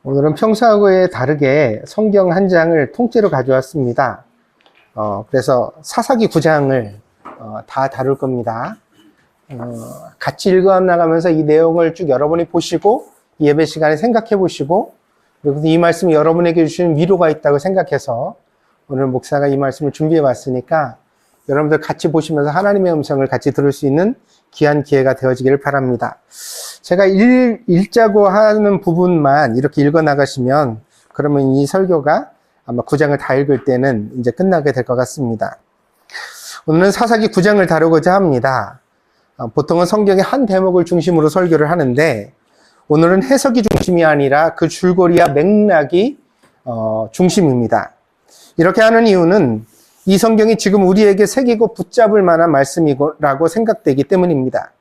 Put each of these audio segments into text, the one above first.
오늘은 평소하고에 다르게 성경 한 장을 통째로 가져왔습니다. 그래서 사사기 9장을 다 다룰 겁니다. 같이 읽어 나가면서 이 내용을 쭉 여러분이 보시고 예배 시간에 생각해 보시고, 그리고 이 말씀이 여러분에게 주시는 위로가 있다고 생각해서 오늘 목사가 이 말씀을 준비해 왔으니까 여러분들 같이 보시면서 하나님의 음성을 같이 들을 수 있는 귀한 기회가 되어지기를 바랍니다. 제가 읽자고 하는 부분만 이렇게 읽어 나가시면 그러면 이 설교가 아마 9장을 다 읽을 때는 이제 끝나게 될 것 같습니다. 오늘은 사사기 9장을 다루고자 합니다. 보통은 성경의 한 대목을 중심으로 설교를 하는데 오늘은 해석이 중심이 아니라 그 줄거리와 맥락이 중심입니다. 이렇게 하는 이유는 이 성경이 지금 우리에게 새기고 붙잡을 만한 말씀이라고 생각되기 때문입니다.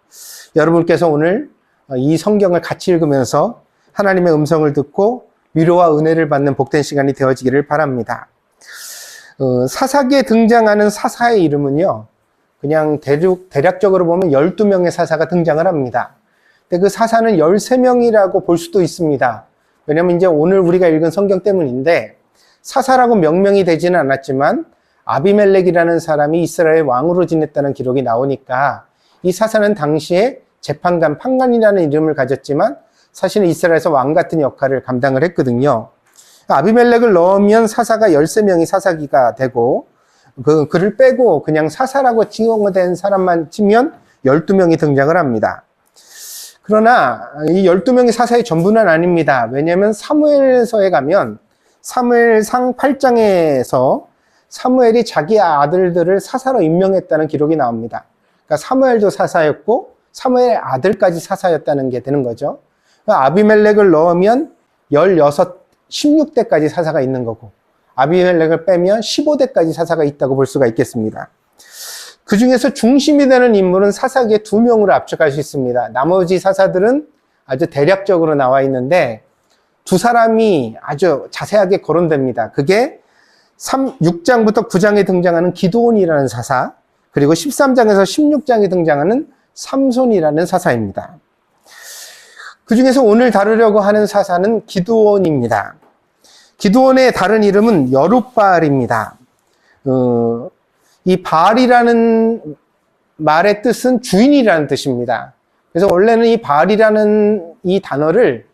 여러분께서 오늘 이 성경을 같이 읽으면서 하나님의 음성을 듣고 위로와 은혜를 받는 복된 시간이 되어지기를 바랍니다. 사사기에 등장하는 사사의 이름은요, 그냥 대략적으로 보면 12명의 사사가 등장을 합니다. 근데 그 사사는 13명이라고 볼 수도 있습니다. 왜냐면 이제 오늘 우리가 읽은 성경 때문인데 사사라고 명명이 되지는 않았지만 아비멜렉이라는 사람이 이스라엘 왕으로 지냈다는 기록이 나오니까 이 사사는 당시에 재판관 판관이라는 이름을 가졌지만 사실은 이스라엘에서 왕 같은 역할을 감당을 했거든요. 아비멜렉을 넣으면 사사가 13명이 사사기가 되고 그를 빼고 그냥 사사라고 칭호된 사람만 치면 12명이 등장을 합니다. 그러나 이 12명의 사사의 전부는 아닙니다. 왜냐하면 사무엘서에 가면 사무엘상 8장에서 사무엘이 자기 아들들을 사사로 임명했다는 기록이 나옵니다. 그러니까 사무엘도 사사였고 사무엘의 아들까지 사사였다는 게 되는 거죠. 그러니까 아비멜렉을 넣으면 16대까지 사사가 있는 거고 아비멜렉을 빼면 15대까지 사사가 있다고 볼 수가 있겠습니다. 그 중에서 중심이 되는 인물은 사사기에 2명으로 압축할 수 있습니다. 나머지 사사들은 아주 대략적으로 나와 있는데 두 사람이 아주 자세하게 거론됩니다. 그게 6장부터 9장에 등장하는 기드온이라는 사사, 그리고 13장에서 16장에 등장하는 삼손이라는 사사입니다. 그 중에서 오늘 다루려고 하는 사사는 기드온입니다. 기드온의 다른 이름은 여룻바알입니다. 이 바알이라는 말의 뜻은 주인이라는 뜻입니다. 그래서 원래는 이 바알이라는 이 단어를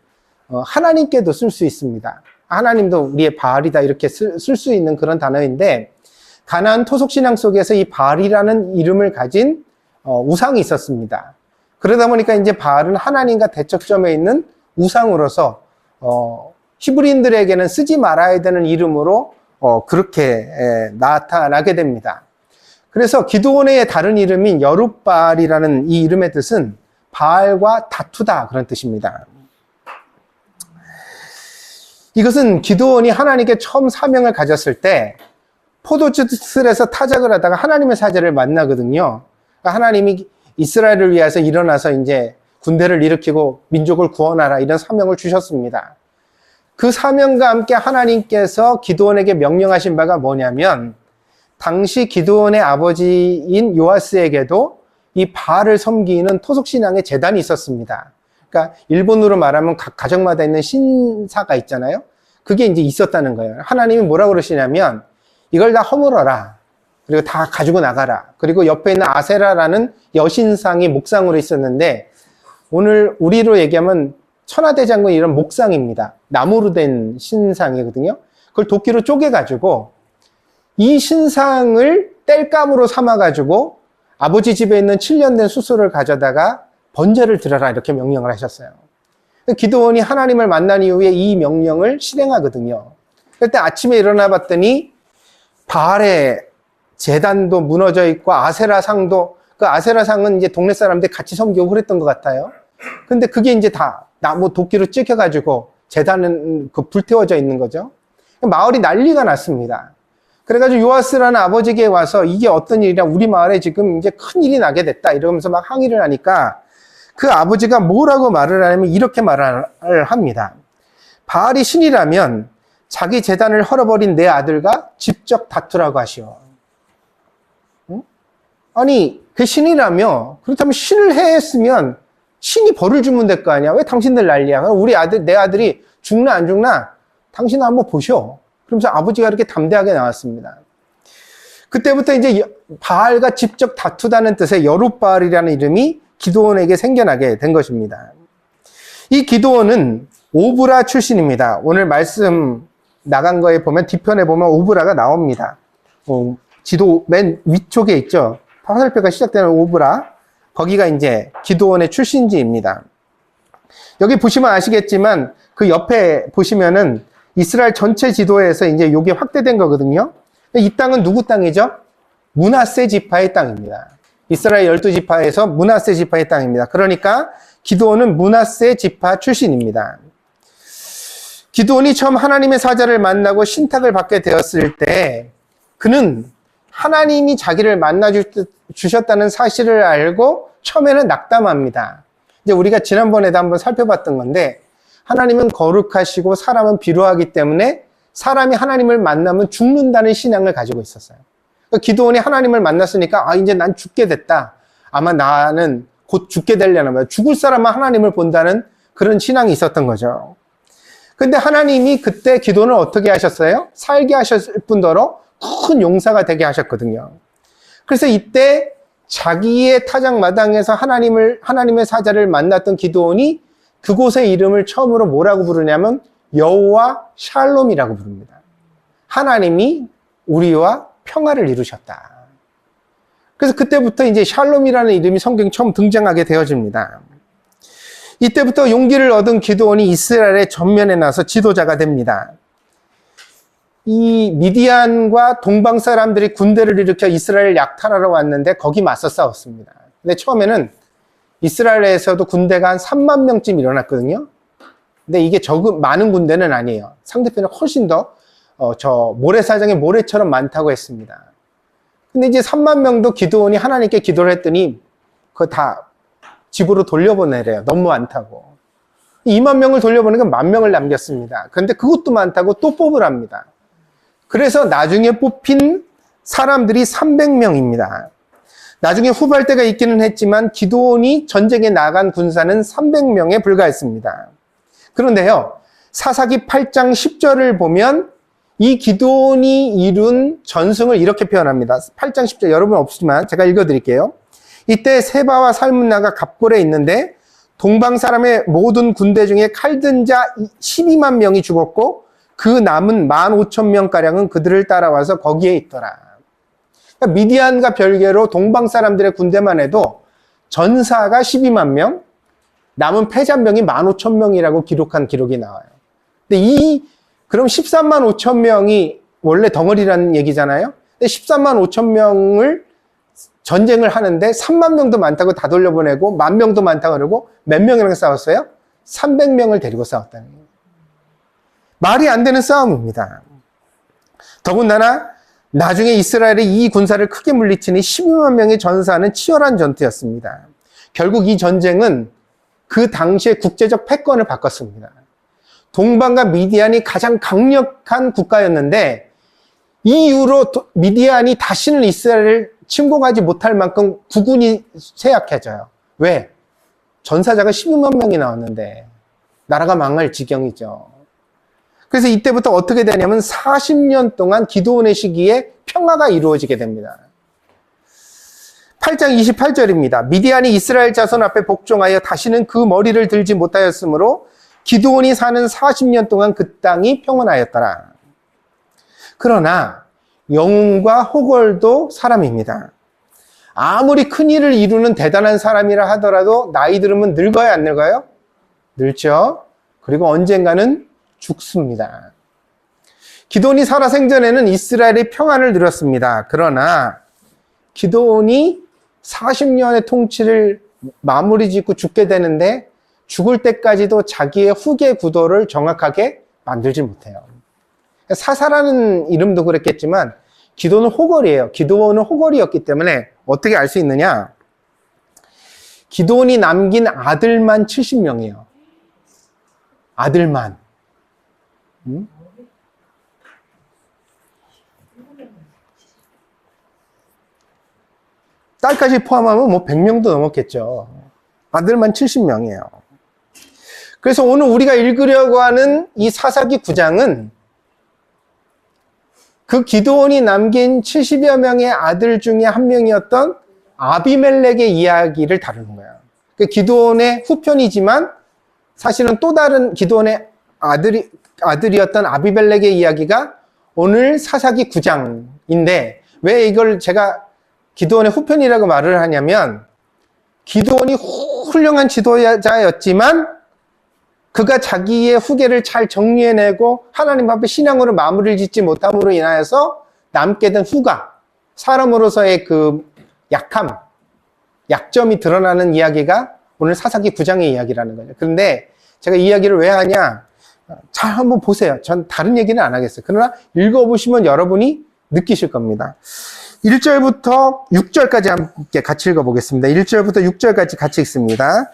하나님께도 쓸 수 있습니다. 하나님도 우리의 바알이다 이렇게 쓸 수 있는 그런 단어인데 가나안 토속신앙 속에서 이 바알이라는 이름을 가진 우상이 있었습니다. 그러다 보니까 이제 바알은 하나님과 대척점에 있는 우상으로서 히브리인들에게는 쓰지 말아야 되는 이름으로 그렇게 나타나게 됩니다. 그래서 기드온의 다른 이름인 여룻바알이라는 이 이름의 뜻은 바알과 다투다 그런 뜻입니다. 이것은 기드온이 하나님께 처음 사명을 가졌을 때 포도주스에서 타작을 하다가 하나님의 사자를 만나거든요. 하나님이 이스라엘을 위해서 일어나서 이제 군대를 일으키고 민족을 구원하라 이런 사명을 주셨습니다. 그 사명과 함께 하나님께서 기드온에게 명령하신 바가 뭐냐면 당시 기드온의 아버지인 요아스에게도 이 바알을 섬기는 토속신앙의 제단이 있었습니다. 그러니까 일본으로 말하면 각 가정마다 있는 신사가 있잖아요. 그게 이제 있었다는 거예요. 하나님이 뭐라고 그러시냐면 이걸 다 허물어라. 그리고 다 가지고 나가라. 그리고 옆에 있는 아세라라는 여신상이 목상으로 있었는데 오늘 우리로 얘기하면 천하대장군 이런 목상입니다. 나무로 된 신상이거든요. 그걸 도끼로 쪼개가지고 이 신상을 땔감으로 삼아가지고 아버지 집에 있는 7년 된 숫소를 가져다가 번제를 드려라 이렇게 명령을 하셨어요. 기드온이 하나님을 만난 이후에 이 명령을 실행하거든요. 그때 아침에 일어나 봤더니 바알의 제단도 무너져 있고 아세라상도, 그 아세라상은 이제 동네 사람들이 같이 섬기고 그랬던 것 같아요. 근데 그게 이제 다 나무 도끼로 찍혀가지고 제단은 불태워져 있는 거죠. 마을이 난리가 났습니다. 그래가지고 요아스라는 아버지에게 와서 이게 어떤 일이냐, 우리 마을에 지금 이제 큰 일이 나게 됐다 이러면서 막 항의를 하니까 그 아버지가 뭐라고 말을 하냐면 이렇게 말을 합니다. 바알이 신이라면 자기 제단을 헐어버린 내 아들과 직접 다투라고 하시오. 응? 아니 그 신이라며 그렇다면 신을 해했으면 신이 벌을 주면 될 거 아니야. 왜 당신들 난리야? 우리 아들, 내 아들이 죽나 안 죽나? 당신은 한번 보셔. 그러면서 아버지가 이렇게 담대하게 나왔습니다. 그때부터 이제 바알과 직접 다투다는 뜻의 여룻바알이라는 이름이 기드온에게 생겨나게 된 것입니다. 이 기드온은 오브라 출신입니다. 오늘 말씀 나간 거에 보면 뒤편에 보면 오브라가 나옵니다. 지도 맨 위쪽에 있죠. 화살표가 시작되는 오브라. 거기가 이제 기드온의 출신지입니다. 여기 보시면 아시겠지만 그 옆에 보시면은 이스라엘 전체 지도에서 이제 이게 확대된 거거든요. 이 땅은 누구 땅이죠? 므낫세 지파의 땅입니다. 이스라엘 12지파에서 므낫세 지파의 땅입니다. 그러니까 기드온은 므낫세 지파 출신입니다. 기드온이 처음 하나님의 사자를 만나고 신탁을 받게 되었을 때 그는 하나님이 자기를 만나 주셨다는 사실을 알고 처음에는 낙담합니다. 이제 우리가 지난번에도 한번 살펴봤던 건데 하나님은 거룩하시고 사람은 비루하기 때문에 사람이 하나님을 만나면 죽는다는 신앙을 가지고 있었어요. 그러니까 기드온이 하나님을 만났으니까 이제 난 죽게 됐다. 아마 나는 곧 죽게 되려나 봐요. 죽을 사람은 하나님을 본다는 그런 신앙이 있었던 거죠. 근데 하나님이 그때 기드온을 어떻게 하셨어요? 살게 하셨을 뿐더러 큰 용사가 되게 하셨거든요. 그래서 이때 자기의 타작마당에서 하나님의 사자를 만났던 기드온이 그곳의 이름을 처음으로 뭐라고 부르냐면 여호와 샬롬이라고 부릅니다. 하나님이 우리와 평화를 이루셨다. 그래서 그때부터 이제 샬롬이라는 이름이 성경에 처음 등장하게 되어집니다. 이때부터 용기를 얻은 기드온이 이스라엘의 전면에 나서 지도자가 됩니다. 이 미디안과 동방 사람들이 군대를 일으켜 이스라엘을 약탈하러 왔는데 거기 맞서 싸웠습니다. 근데 처음에는 이스라엘에서도 군대가 한 3만 명쯤 일어났거든요. 근데 이게 많은 군대는 아니에요. 상대편은 훨씬 더 모래사장에 모래처럼 많다고 했습니다. 근데 이제 3만 명도 기드온이 하나님께 기도를 했더니 그거 다 집으로 돌려보내래요. 너무 많다고. 2만 명을 돌려보내니까 10,000명을 남겼습니다. 그런데 그것도 많다고 또 뽑으랍니다. 그래서 나중에 뽑힌 사람들이 300명입니다. 나중에 후발대가 있기는 했지만 기드온이 전쟁에 나간 군사는 300명에 불과했습니다. 그런데요, 사사기 8장 10절을 보면 이 기드온이 이룬 전승을 이렇게 표현합니다. 8장 10절 여러분 없지만 제가 읽어드릴게요. 이때 세바와 살문나가 갑골에 있는데 동방 사람의 모든 군대 중에 칼든 자 12만 명이 죽었고 그 남은 15,000명가량은 그들을 따라와서 거기에 있더라. 그러니까 미디안과 별개로 동방 사람들의 군대만 해도 전사가 12만 명, 남은 패잔병이 15,000명이라고 기록한 기록이 나와요. 근데 그럼 13만 5천 명이 원래 덩어리라는 얘기잖아요. 근데 13만 5천 명을 전쟁을 하는데 3만 명도 많다고 다 돌려보내고 10,000명도 많다고 그러고 몇 명이랑 싸웠어요? 300명을 데리고 싸웠다는 거예요. 말이 안 되는 싸움입니다. 더군다나 나중에 이스라엘이 이 군사를 크게 물리치니 12만 명의 전사하는 치열한 전투였습니다. 결국 이 전쟁은 그 당시의 국제적 패권을 바꿨습니다. 동방과 미디안이 가장 강력한 국가였는데 이 이후로 미디안이 다시는 이스라엘을 침공하지 못할 만큼 국군이 쇠약해져요. 왜? 전사자가 12만 명이 나왔는데 나라가 망할 지경이죠. 그래서 이때부터 어떻게 되냐면 40년 동안 기드온의 시기에 평화가 이루어지게 됩니다. 8장 28절입니다. 미디안이 이스라엘 자손 앞에 복종하여 다시는 그 머리를 들지 못하였으므로 기드온이 사는 40년 동안 그 땅이 평온하였더라. 그러나 영웅과 호걸도 사람입니다. 아무리 큰 일을 이루는 대단한 사람이라 하더라도 나이 들으면 늙어요, 안 늙어요? 늙죠. 그리고 언젠가는 죽습니다. 기드온이 살아생전에는 이스라엘의 평안을 누렸습니다. 그러나 기드온이 40년의 통치를 마무리 짓고 죽게 되는데 죽을 때까지도 자기의 후계 구도를 정확하게 만들지 못해요. 사사라는 이름도 그랬겠지만 기드온은 호걸이에요. 기드온은 호걸이었기 때문에 어떻게 알 수 있느냐? 기드온이 남긴 아들만 70명이에요. 아들만. 딸까지 포함하면 100명도 넘었겠죠. 아들만 70명이에요. 그래서 오늘 우리가 읽으려고 하는 이 사사기 9장은 그 기드온이 남긴 70여 명의 아들 중에 한 명이었던 아비멜렉의 이야기를 다루는 거예요. 그 기드온의 후편이지만 사실은 또 다른 기드온의 아들이었던 아비멜렉의 이야기가 오늘 사사기 9장인데, 왜 이걸 제가 기드온의 후편이라고 말을 하냐면, 기드온이 훌륭한 지도자였지만 그가 자기의 후계를 잘 정리해내고 하나님 앞에 신앙으로 마무리를 짓지 못함으로 인하여서 남게 된 후가, 사람으로서의 그 약점이 드러나는 이야기가 오늘 사사기 9장의 이야기라는 거예요. 그런데 제가 이 이야기를 왜 하냐, 잘 한번 보세요. 전 다른 얘기는 안 하겠어요. 그러나 읽어보시면 여러분이 느끼실 겁니다. 1절부터 6절까지 함께 같이 읽어보겠습니다. 1절부터 6절까지 같이 읽습니다.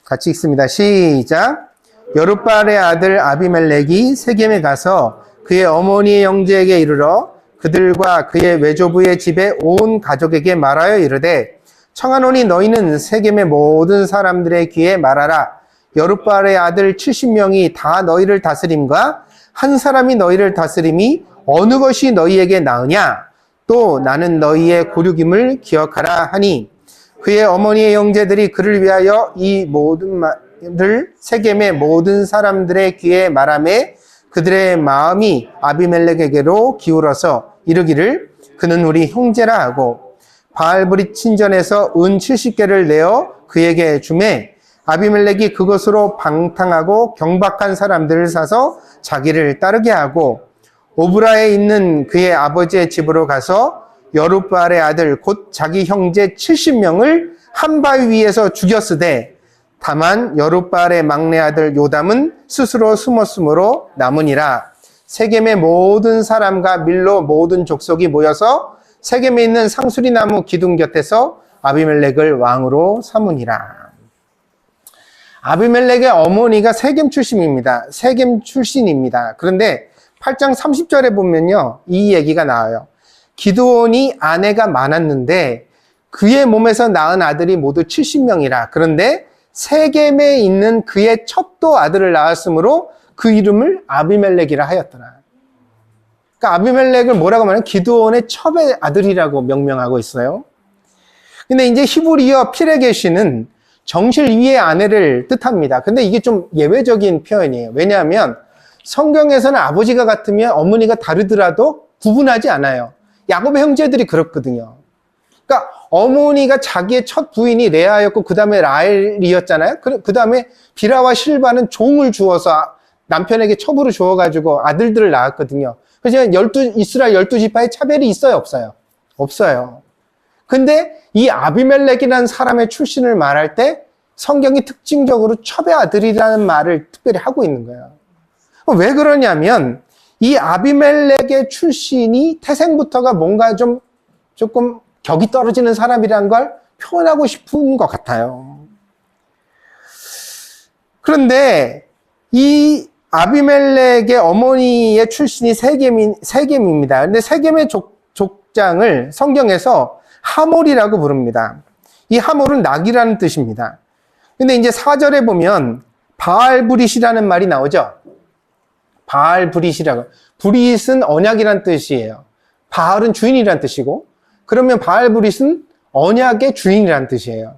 같이 읽습니다. 시작. 여룻바알의 아들 아비멜렉이 세겜에 가서 그의 어머니의 형제에게 이르러 그들과 그의 외조부의 집에 온 가족에게 말하여 이르되, 청하노니 너희는 세겜의 모든 사람들의 귀에 말하라. 여룻바알의 아들 70명이 다 너희를 다스림과 한 사람이 너희를 다스림이 어느 것이 너희에게 나으냐? 또 나는 너희의 고륙임을 기억하라 하니, 그의 어머니의 형제들이 그를 위하여 이 모든 말을 세겜의 모든 사람들의 귀에 말하매 그들의 마음이 아비멜렉에게로 기울어서 이르기를 그는 우리 형제라 하고, 바알브릿 친전에서 은 70개를 내어 그에게 주매 아비멜렉이 그것으로 방탕하고 경박한 사람들을 사서 자기를 따르게 하고, 오브라에 있는 그의 아버지의 집으로 가서 여룻바알의 아들 곧 자기 형제 70명을 한 바위 위에서 죽였으되, 다만 여룻바알의 막내 아들 요담은 스스로 숨었으므로 남으니라. 세겜의 모든 사람과 밀로 모든 족속이 모여서 세겜에 있는 상수리나무 기둥 곁에서 아비멜렉을 왕으로 삼으니라. 아비멜렉의 어머니가 세겜 출신입니다. 세겜 출신입니다. 그런데 8장 30절에 보면요, 이 얘기가 나와요. 기드온이 아내가 많았는데 그의 몸에서 낳은 아들이 모두 70명이라. 그런데 세겜에 있는 그의 첩도 아들을 낳았으므로 그 이름을 아비멜렉이라 하였더라. 그러니까 아비멜렉을 뭐라고 말하면 기드온의 첩의 아들이라고 명명하고 있어요. 근데 이제 히브리어 피레게시는 정실 위의 아내를 뜻합니다. 근데 이게 좀 예외적인 표현이에요. 왜냐하면 성경에서는 아버지가 같으면 어머니가 다르더라도 구분하지 않아요. 야곱의 형제들이 그렇거든요. 그러니까 어머니가 자기의 첫 부인이 레아였고 그 다음에 라헬이었잖아요. 그 다음에 비라와 실바는 종을 주어서 남편에게 첩으로 주어가지고 아들들을 낳았거든요. 그래서 이스라엘 12지파에 차별이 있어요, 없어요? 없어요. 근데 이 아비멜렉이라는 사람의 출신을 말할 때 성경이 특징적으로 첩의 아들이라는 말을 특별히 하고 있는 거예요. 왜 그러냐면 이 아비멜렉의 출신이 태생부터가 뭔가 조금 격이 떨어지는 사람이라는 걸 표현하고 싶은 것 같아요. 그런데 이 아비멜렉의 어머니의 출신이 세겜입니다. 근데 세겜의 족장을 성경에서 하몰이라고 부릅니다. 이 하몰은 낙이라는 뜻입니다. 근데 이제 4절에 보면 바알브릿이라는 말이 나오죠. 바알브릿이라고. 브릿은 언약이란 뜻이에요. 바알은 주인이란 뜻이고, 그러면 바알브릿은 언약의 주인이란 뜻이에요.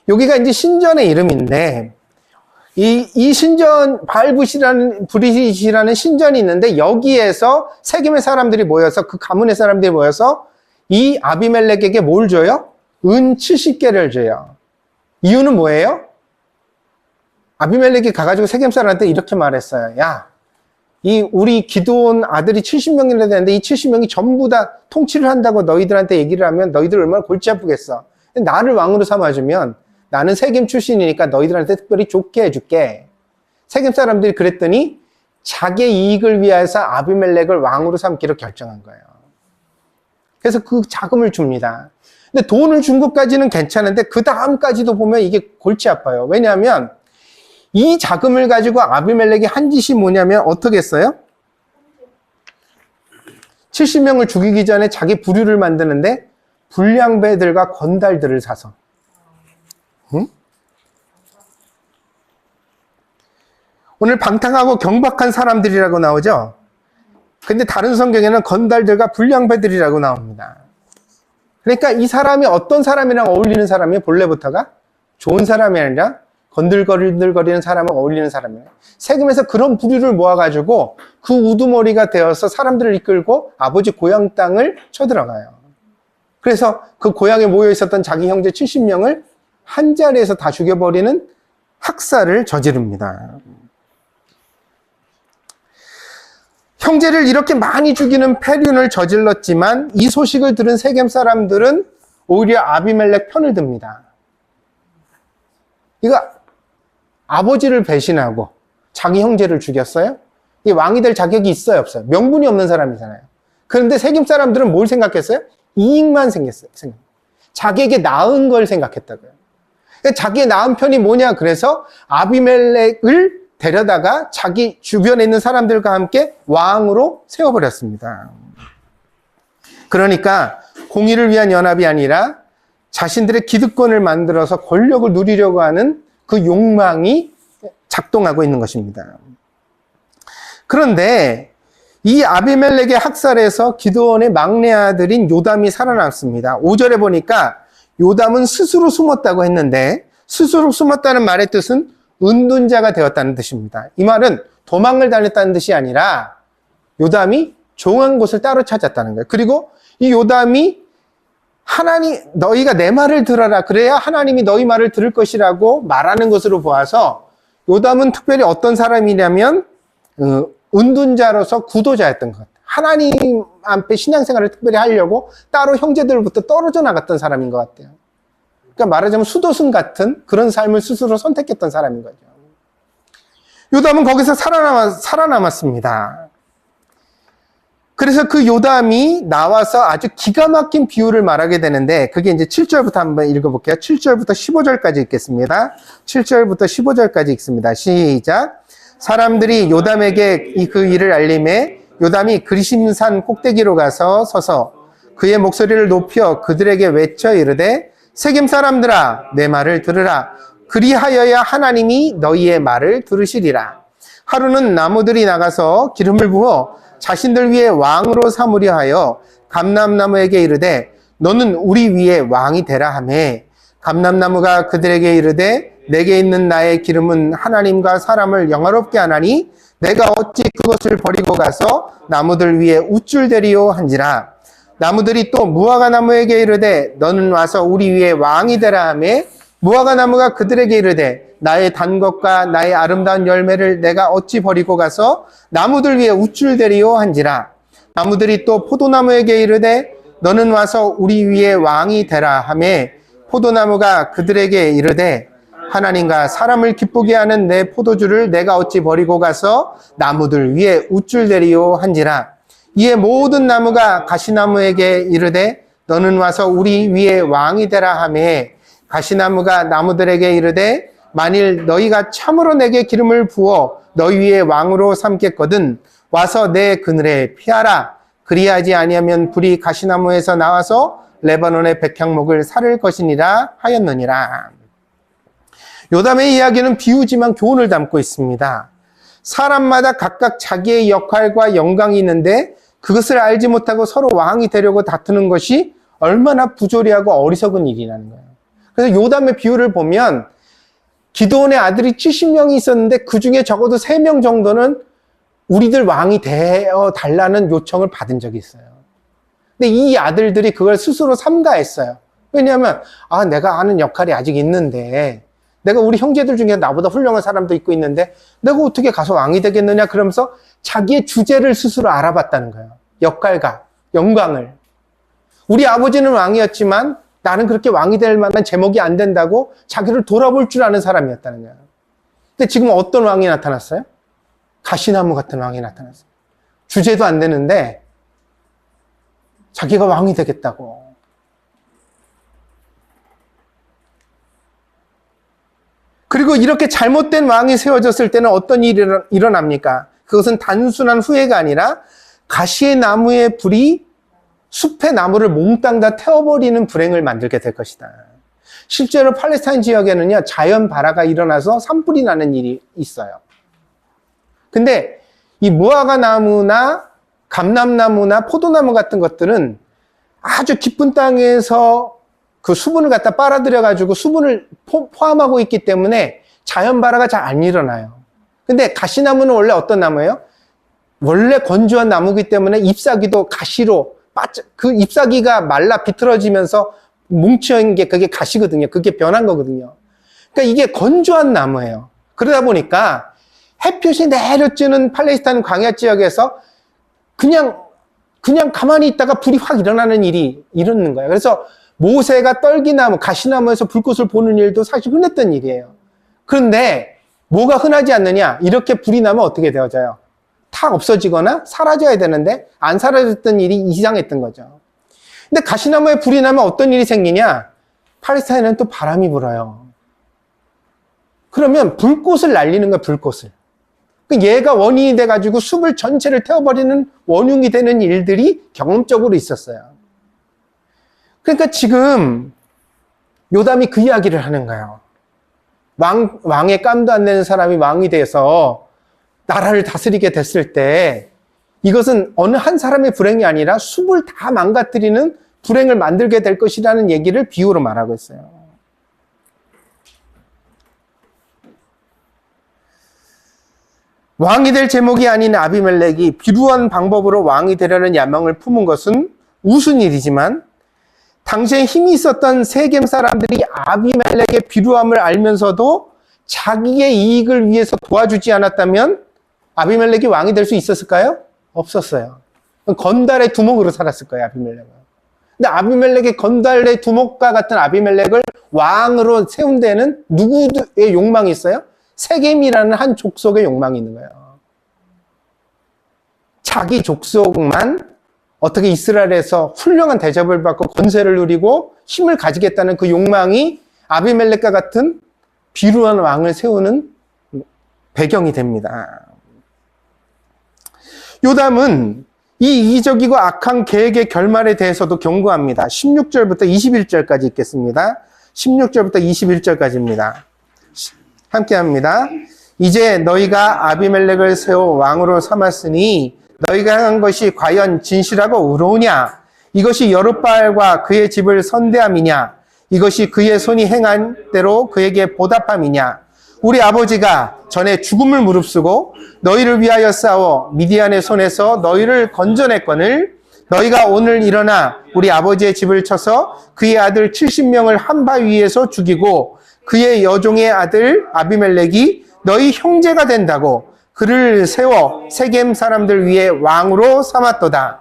여기가 이제 신전의 이름인데, 이 신전, 바알브릿이라는 신전이 있는데, 여기에서 세겜의 사람들이 모여서, 그 가문의 사람들이 모여서 이 아비멜렉에게 뭘 줘요? 은 70개를 줘요. 이유는 뭐예요? 아비멜렉이 가가지고 세겜 사람한테 이렇게 말했어요. 야, 우리 기드온 아들이 70명이나 되는데 이 70명이 전부 다 통치를 한다고 너희들한테 얘기를 하면 너희들 얼마나 골치 아프겠어. 나를 왕으로 삼아주면 나는 세겜 출신이니까 너희들한테 특별히 좋게 해줄게. 세겜 사람들이 그랬더니 자기의 이익을 위해서 아비멜렉을 왕으로 삼기로 결정한 거예요. 그래서 그 자금을 줍니다. 근데 돈을 준 것까지는 괜찮은데 그 다음까지도 보면 이게 골치 아파요. 왜냐하면 이 자금을 가지고 아비멜렉이 한 짓이 뭐냐면 어떻게 했어요? 70명을 죽이기 전에 자기 부류를 만드는데 불량배들과 건달들을 사서, 응? 오늘 방탕하고 경박한 사람들이라고 나오죠. 근데 다른 성경에는 건달들과 불량배들이라고 나옵니다. 그러니까 이 사람이 어떤 사람이랑 어울리는 사람이에요? 본래부터가 좋은 사람이 아니라 건들거리는 사람하고 어울리는 사람이에요. 세금에서 그런 부류를 모아가지고 그 우두머리가 되어서 사람들을 이끌고 아버지 고향 땅을 쳐들어가요. 그래서 그 고향에 모여 있었던 자기 형제 70명을 한 자리에서 다 죽여버리는 학살을 저지릅니다. 형제를 이렇게 많이 죽이는 패륜을 저질렀지만 이 소식을 들은 세겜 사람들은 오히려 아비멜렉 편을 듭니다. 이거 아버지를 배신하고 자기 형제를 죽였어요? 이 왕이 될 자격이 있어요, 없어요? 명분이 없는 사람이잖아요. 그런데 세겜 사람들은 뭘 생각했어요? 이익만 생겼어요. 자기에게 나은 걸 생각했다고요. 그러니까 자기의 나은 편이 뭐냐? 그래서 아비멜렉을 데려다가 자기 주변에 있는 사람들과 함께 왕으로 세워버렸습니다. 그러니까 공의를 위한 연합이 아니라 자신들의 기득권을 만들어서 권력을 누리려고 하는 그 욕망이 작동하고 있는 것입니다. 그런데 이 아비멜렉의 학살에서 기드온의 막내 아들인 요담이 살아남습니다. 5절에 보니까 요담은 스스로 숨었다고 했는데 스스로 숨었다는 말의 뜻은 은둔자가 되었다는 뜻입니다. 이 말은 도망을 다녔다는 뜻이 아니라 요담이 조용한 곳을 따로 찾았다는 거예요. 그리고 이 요담이 하나님, 너희가 내 말을 들어라. 그래야 하나님이 너희 말을 들을 것이라고 말하는 것으로 보아서 요담은 특별히 어떤 사람이냐면 은둔자로서 구도자였던 것 같아요. 하나님 앞에 신앙생활을 특별히 하려고 따로 형제들부터 떨어져 나갔던 사람인 것 같아요. 그러니까 말하자면 수도승 같은 그런 삶을 스스로 선택했던 사람인 거죠. 요담은 거기서 살아남았습니다. 그래서 그 요담이 나와서 아주 기가 막힌 비유를 말하게 되는데 그게 이제 7절부터 한번 읽어볼게요. 7절부터 15절까지 읽겠습니다. 7절부터 15절까지 읽습니다. 시작. 사람들이 요담에게 그 일을 알림해 요담이 그리심산 꼭대기로 가서 서서 그의 목소리를 높여 그들에게 외쳐 이르되 세겜 사람들아 내 말을 들으라. 그리하여야 하나님이 너희의 말을 들으시리라. 하루는 나무들이 나가서 기름을 부어 자신들 위에 왕으로 삼으려 하여 감람나무에게 이르되 너는 우리 위에 왕이 되라 하매 감람나무가 그들에게 이르되 내게 있는 나의 기름은 하나님과 사람을 영화롭게 하나니 내가 어찌 그것을 버리고 가서 나무들 위에 우쭐대리요 한지라. 나무들이 또 무화과 나무에게 이르되 너는 와서 우리 위에 왕이 되라 하매 무화과 나무가 그들에게 이르되 나의 단 것과 나의 아름다운 열매를 내가 어찌 버리고 가서 나무들 위에 우쭐대리요 한지라. 나무들이 또 포도나무에게 이르되 너는 와서 우리 위에 왕이 되라 하매 포도나무가 그들에게 이르되 하나님과 사람을 기쁘게 하는 내 포도주를 내가 어찌 버리고 가서 나무들 위에 우쭐대리요 한지라. 이에 모든 나무가 가시나무에게 이르되 너는 와서 우리 위에 왕이 되라 하매 가시나무가 나무들에게 이르되 만일 너희가 참으로 내게 기름을 부어 너희 위에 왕으로 삼겠거든 와서 내 그늘에 피하라. 그리하지 아니하면 불이 가시나무에서 나와서 레바논의 백향목을 사를 것이니라 하였느니라. 요담의 이야기는 비유지만 교훈을 담고 있습니다. 사람마다 각각 자기의 역할과 영광이 있는데 그것을 알지 못하고 서로 왕이 되려고 다투는 것이 얼마나 부조리하고 어리석은 일이라는 거예요. 그래서 요담의 비유를 보면 기드온의 아들이 70명이 있었는데 그 중에 적어도 3명 정도는 우리들 왕이 되어 달라는 요청을 받은 적이 있어요. 근데 이 아들들이 그걸 스스로 삼가했어요. 왜냐하면 내가 하는 역할이 아직 있는데 내가 우리 형제들 중에 나보다 훌륭한 사람도 있고 있는데 내가 어떻게 가서 왕이 되겠느냐 그러면서 자기의 주제를 스스로 알아봤다는 거예요. 역할과 영광을. 우리 아버지는 왕이었지만 나는 그렇게 왕이 될 만한 제목이 안 된다고 자기를 돌아볼 줄 아는 사람이었다는 거예요. 근데 지금 어떤 왕이 나타났어요? 가시나무 같은 왕이 나타났어요. 주제도 안 되는데 자기가 왕이 되겠다고. 그리고 이렇게 잘못된 왕이 세워졌을 때는 어떤 일이 일어납니까? 그것은 단순한 후회가 아니라 가시의 나무의 불이 숲의 나무를 몽땅 다 태워버리는 불행을 만들게 될 것이다. 실제로 팔레스타인 지역에는요, 자연 발화가 일어나서 산불이 나는 일이 있어요. 근데 이 무화과 나무나 감람나무나 포도나무 같은 것들은 아주 깊은 땅에서 그 수분을 갖다 빨아들여 가지고 수분을 포함하고 있기 때문에 자연 발화가 잘 안 일어나요. 근데 가시나무는 원래 어떤 나무예요? 원래 건조한 나무이기 때문에 잎사귀도 가시로 그 잎사귀가 말라 비틀어지면서 뭉쳐있는 게 그게 가시거든요. 그게 변한 거거든요. 그러니까 이게 건조한 나무예요. 그러다 보니까 햇볕이 내려쬐는 팔레스타인 광야 지역에서 그냥 가만히 있다가 불이 확 일어나는 일이 일어나는 거예요. 그래서 모세가 떨기나무, 가시나무에서 불꽃을 보는 일도 사실 흔했던 일이에요. 그런데 뭐가 흔하지 않느냐? 이렇게 불이 나면 어떻게 되어져요? 탁 없어지거나 사라져야 되는데 안 사라졌던 일이 이상했던 거죠. 근데 가시나무에 불이 나면 어떤 일이 생기냐? 팔레스타인은 또 바람이 불어요. 그러면 불꽃을 날리는 거야, 불꽃을. 얘가 원인이 돼가지고 숲을 전체를 태워버리는 원흉이 되는 일들이 경험적으로 있었어요. 그러니까 지금 요담이 그 이야기를 하는 거예요. 왕의 깜도 안 내는 사람이 왕이 돼서 나라를 다스리게 됐을 때 이것은 어느 한 사람의 불행이 아니라 숲을 다 망가뜨리는 불행을 만들게 될 것이라는 얘기를 비유로 말하고 있어요. 왕이 될 제목이 아닌 아비멜렉이 비루한 방법으로 왕이 되려는 야망을 품은 것은 우스운 일이지만 당시에 힘이 있었던 세겜 사람들이 아비멜렉의 비루함을 알면서도 자기의 이익을 위해서 도와주지 않았다면 아비멜렉이 왕이 될 수 있었을까요? 없었어요. 건달의 두목으로 살았을 거예요, 아비멜렉은. 근데 아비멜렉의 건달의 두목과 같은 아비멜렉을 왕으로 세운 데는 누구의 욕망이 있어요? 세겜이라는 한 족속의 욕망이 있는 거예요. 자기 족속만 어떻게 이스라엘에서 훌륭한 대접을 받고 권세를 누리고 힘을 가지겠다는 그 욕망이 아비멜렉과 같은 비루한 왕을 세우는 배경이 됩니다. 요담은 이 이기적이고 악한 계획의 결말에 대해서도 경고합니다. 16절부터 21절까지 읽겠습니다. 16절부터 21절까지입니다. 함께 합니다. 이제 너희가 아비멜렉을 세워 왕으로 삼았으니 너희가 한 것이 과연 진실하고 의로우냐? 이것이 여룻바알과 그의 집을 선대함이냐? 이것이 그의 손이 행한 대로 그에게 보답함이냐? 우리 아버지가 전에 죽음을 무릅쓰고 너희를 위하여 싸워 미디안의 손에서 너희를 건져냈거늘 너희가 오늘 일어나 우리 아버지의 집을 쳐서 그의 아들 70명을 한 바위에서 죽이고 그의 여종의 아들 아비멜렉이 너희 형제가 된다고 그를 세워 세겜 사람들 위에 왕으로 삼았도다.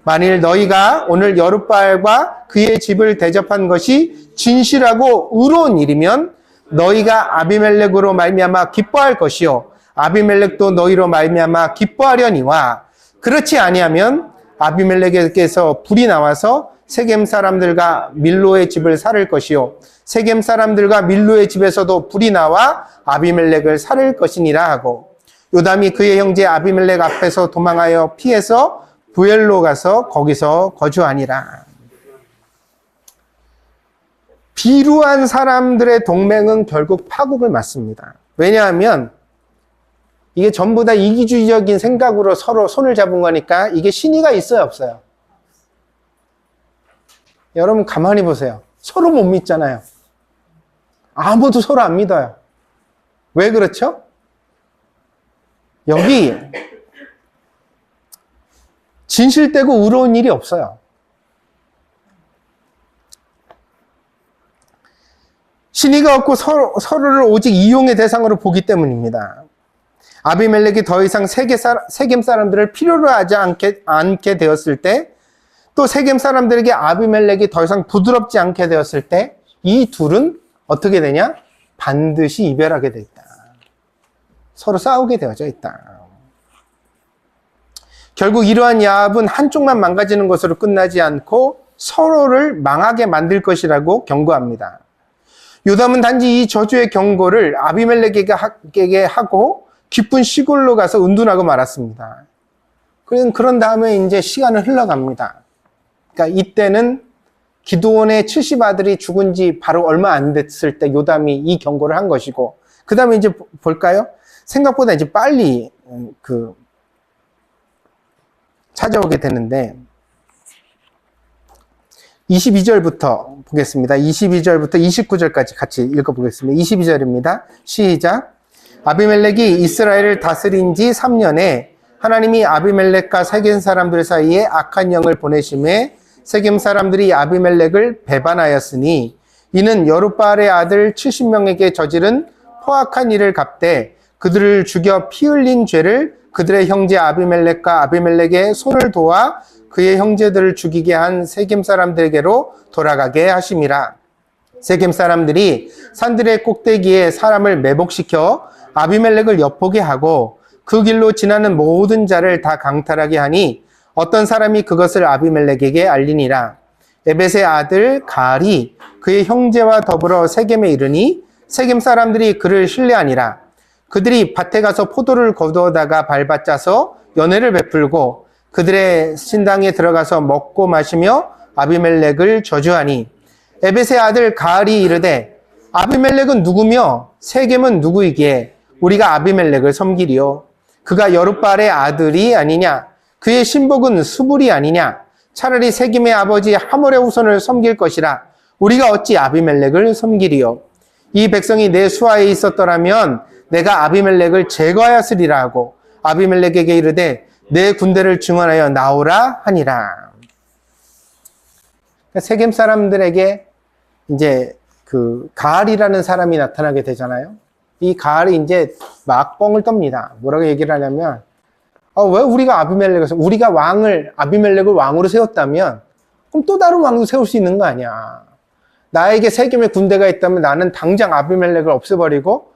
만일 너희가 오늘 여룻바알과 그의 집을 대접한 것이 진실하고 의로운 일이면 너희가 아비멜렉으로 말미암아 기뻐할 것이요 아비멜렉도 너희로 말미암아 기뻐하려니와 그렇지 아니하면 아비멜렉에게서 불이 나와서 세겜 사람들과 밀로의 집을 살을 것이요 세겜 사람들과 밀로의 집에서도 불이 나와 아비멜렉을 살을 것이니라 하고 요담이 그의 형제 아비멜렉 앞에서 도망하여 피해서 부엘로 가서 거기서 거주하니라. 비루한 사람들의 동맹은 결국 파국을 맞습니다. 왜냐하면 이게 전부 다 이기주의적인 생각으로 서로 손을 잡은 거니까 이게 신의가 있어요, 없어요? 여러분 가만히 보세요. 서로 못 믿잖아요. 아무도 서로 안 믿어요. 왜 그렇죠? 여기 진실되고 의로운 일이 없어요. 신의가 없고 서로를 오직 이용의 대상으로 보기 때문입니다. 아비멜렉이 더 이상 세겜 사람들을 필요로 하지 않게 되었을 때, 또 세겜 사람들에게 아비멜렉이 더 이상 부드럽지 않게 되었을 때, 이 둘은 어떻게 되냐? 반드시 이별하게 돼 있다. 서로 싸우게 되어져 있다. 결국 이러한 야합은 한쪽만 망가지는 것으로 끝나지 않고 서로를 망하게 만들 것이라고 경고합니다. 요담은 단지 이 저주의 경고를 아비멜렉에게 하고 기쁜 시골로 가서 은둔하고 말았습니다. 그런 다음에 이제 시간은 흘러갑니다. 그러니까 이때는 기드온의 70아들이 죽은 지 바로 얼마 안 됐을 때 요담이 이 경고를 한 것이고, 그 다음에 이제 볼까요? 생각보다 이제 빨리 찾아오게 되는데 22절부터 보겠습니다. 22절부터 29절까지 같이 읽어보겠습니다. 22절입니다. 시작. 아비멜렉이 이스라엘을 다스린 지 3년에 하나님이 아비멜렉과 세겜 사람들 사이에 악한 영을 보내심에 세겜 사람들이 아비멜렉을 배반하였으니 이는 여룻바알의 아들 70명에게 저지른 포악한 일을 갚되 그들을 죽여 피 흘린 죄를 그들의 형제 아비멜렉과 아비멜렉의 손을 도와 그의 형제들을 죽이게 한 세겜 사람들에게로 돌아가게 하심이라. 세겜 사람들이 산들의 꼭대기에 사람을 매복시켜 아비멜렉을 엿보게 하고 그 길로 지나는 모든 자를 다 강탈하게 하니 어떤 사람이 그것을 아비멜렉에게 알리니라. 에벳의 아들 가알이 그의 형제와 더불어 세겜에 이르니 세겜 사람들이 그를 신뢰하니라. 그들이 밭에 가서 포도를 거두어다가 밟아짜서 연회를 베풀고 그들의 신당에 들어가서 먹고 마시며 아비멜렉을 저주하니 에벳의 아들 가알이 이르되 아비멜렉은 누구며 세겜은 누구이기에 우리가 아비멜렉을 섬기리요. 그가 여룻바알의 아들이 아니냐? 그의 신복은 수불이 아니냐? 차라리 세겜의 아버지 하몰의 후손을 섬길 것이라. 우리가 어찌 아비멜렉을 섬기리요? 이 백성이 내 수하에 있었더라면 내가 아비멜렉을 제거하였으리라 하고 아비멜렉에게 이르되 내 군대를 증언하여 나오라 하니라. 세겜 사람들에게 이제 가알이라는 사람이 나타나게 되잖아요. 이 가알이 이제 막 뻥을 떱니다. 뭐라고 얘기를 하냐면, 왜 우리가 우리가 아비멜렉을 왕으로 세웠다면, 그럼 또 다른 왕도 세울 수 있는 거 아니야. 나에게 세겜의 군대가 있다면 나는 당장 아비멜렉을 없애버리고,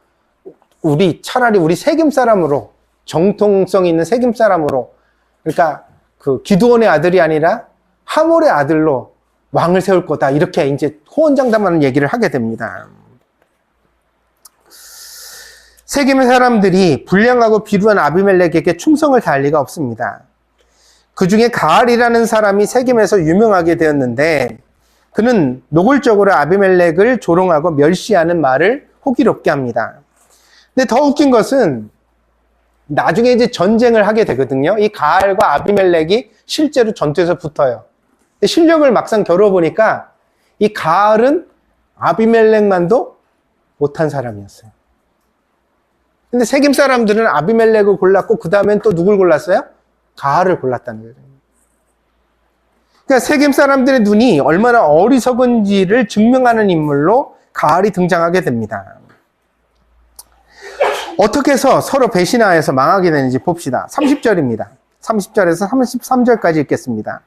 차라리 우리 세겜 사람으로, 정통성 있는 세겜 사람으로, 그러니까 기드온의 아들이 아니라 하몰의 아들로 왕을 세울 거다. 이렇게 이제 호언장담하는 얘기를 하게 됩니다. 세겜의 사람들이 불량하고 비루한 아비멜렉에게 충성을 다할 리가 없습니다. 그 중에 가알이라는 사람이 세겜에서 유명하게 되었는데 그는 노골적으로 아비멜렉을 조롱하고 멸시하는 말을 호기롭게 합니다. 근데 더 웃긴 것은 나중에 이제 전쟁을 하게 되거든요. 이 가알과 아비멜렉이 실제로 전투에서 붙어요. 근데 실력을 막상 겨뤄보니까 이 가알은 아비멜렉만도 못한 사람이었어요. 근데 세겜 사람들은 아비멜렉을 골랐고 그 다음엔 또 누굴 골랐어요? 가알을 골랐다는 거예요. 그러니까 세겜 사람들의 눈이 얼마나 어리석은지를 증명하는 인물로 가알이 등장하게 됩니다. 어떻게 해서 서로 배신하여서 망하게 되는지 봅시다. 30절입니다. 30절에서 33절까지 읽겠습니다.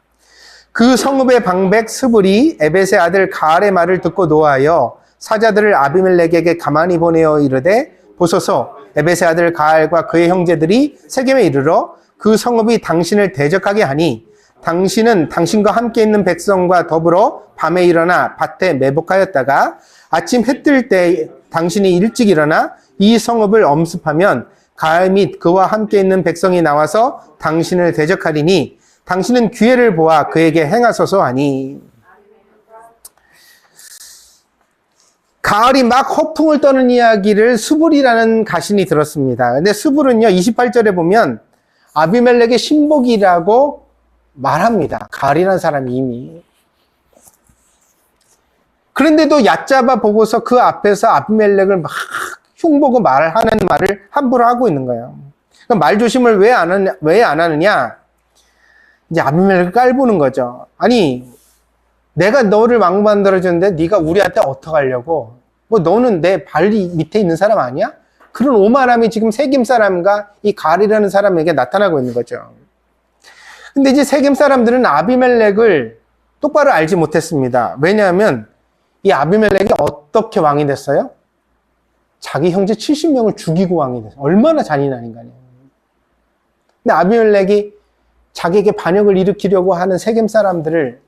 그 성읍의 방백 스불이 에벳의 아들 가알의 말을 듣고 노하여 사자들을 아비멜렉에게 가만히 보내어 이르되 보소서 에벳의 아들 가알과 그의 형제들이 세겜에 이르러 그 성읍이 당신을 대적하게 하니 당신은 당신과 함께 있는 백성과 더불어 밤에 일어나 밭에 매복하였다가 아침 해 뜰 때 당신이 일찍 일어나 이 성읍을 엄습하면 가알 및 그와 함께 있는 백성이 나와서 당신을 대적하리니 당신은 기회를 보아 그에게 행하소서 하니. 가알이 막 허풍을 떠는 이야기를 수불이라는 가신이 들었습니다. 근데 수불은요 28절에 보면 아비멜렉의 신복이라고 말합니다. 가알이라는 사람이 이미. 그런데도 얕잡아 보고서 그 앞에서 아비멜렉을 막 흉보고 말하는 말을 함부로 하고 있는 거예요. 그럼 말조심을 왜 안 하느냐? 이제 아비멜렉을 깔보는 거죠. 아니, 내가 너를 왕 만들어줬는데 네가 우리한테 어떡하려고? 너는 내 발 밑에 있는 사람 아니야? 그런 오만함이 지금 세겜 사람과 이 가알이라는 사람에게 나타나고 있는 거죠. 근데 이제 세겜 사람들은 아비멜렉을 똑바로 알지 못했습니다. 왜냐하면 이 아비멜렉이 어떻게 왕이 됐어요? 자기 형제 70명을 죽이고 왕이 됐어요. 얼마나 잔인한 인간이에요. 근데 아비멜렉이 자기에게 반역을 일으키려고 하는 세겜 사람들을